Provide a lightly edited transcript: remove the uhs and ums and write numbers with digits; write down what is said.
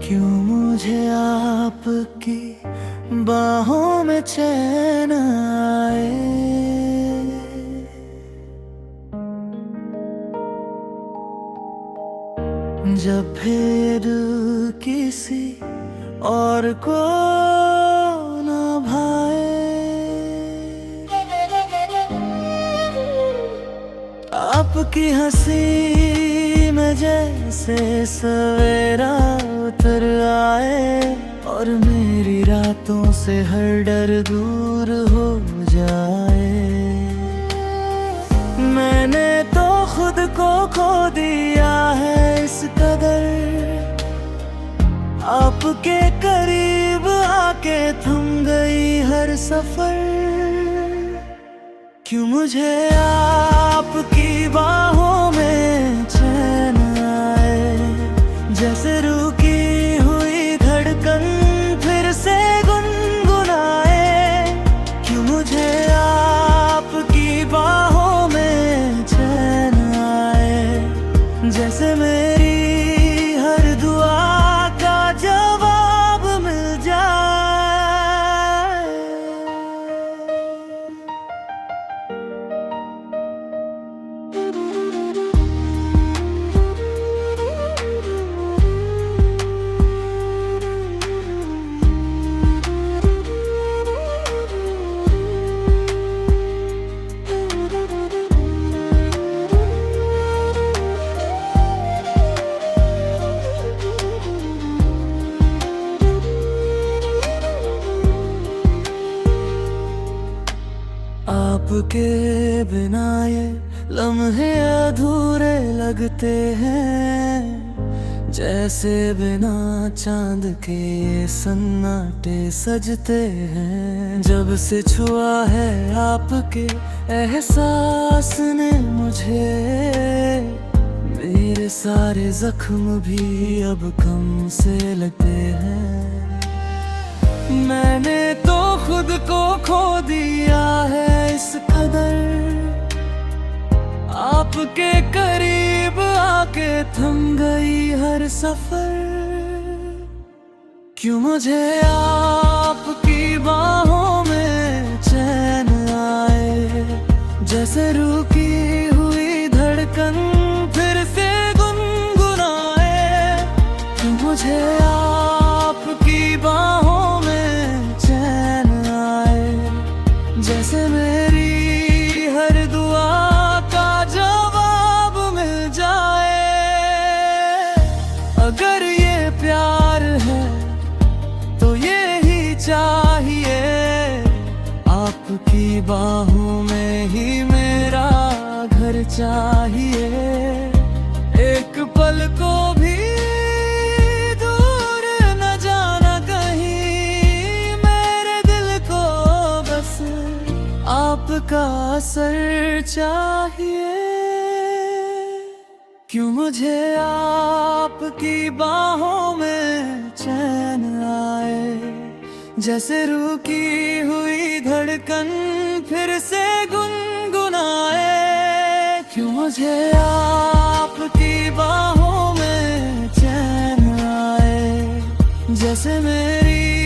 क्यों मुझे आपकी बाहों में चैन आए। जब फिर किसी और को ना भाए, आपकी हंसी में जैसे सवेरा उतर आए और मेरी रातों से हर डर दूर हो जाए। मैंने तो खुद को खो दिया है इस कदर, आपके करीब आके थम गई हर सफर। क्यों मुझे आपकी बाहों में चैन आए, जैसे रुकी हुई धड़कन फिर से गुनगुनाए। क्यों मुझे आपकी बाहों में चैन आए, जैसे मेरी हर दुआ का जवाब मिल जाए। आपके बिना ये लम्हे अधूरे लगते हैं, जैसे बिना चांद के ये सन्नाटे सजते हैं। जब से छुआ है आपके एहसास ने मुझे, मेरे सारे जख्म भी अब कम से लगते हैं। मैंने तो खुद को खो दिया है इस कदर, आपके करीब आके थम गई हर सफर। क्यों मुझे आपकी बाहों में चैन आए, जैसे रुकी हुई धड़कन फिर से गुनगुनाए। क्यों मुझे आपकी बाहों में चैन आए, जैसे मेरी हर दुआ का जवाब मिल जाए। अगर ये प्यार है तो ये ही चाहिए, आपकी बाहों में ही मेरा घर चाहिए। एक पल को भी दूर न जाना कहीं, मेरे दिल को बस आपका असर चाहिए। क्यों मुझे आपकी बाहों में चैन आए, जैसे रुकी हुई धड़कन फिर से गुनगुनाए। क्यों मुझे आपकी बाहों में चैन आए, जैसे मेरी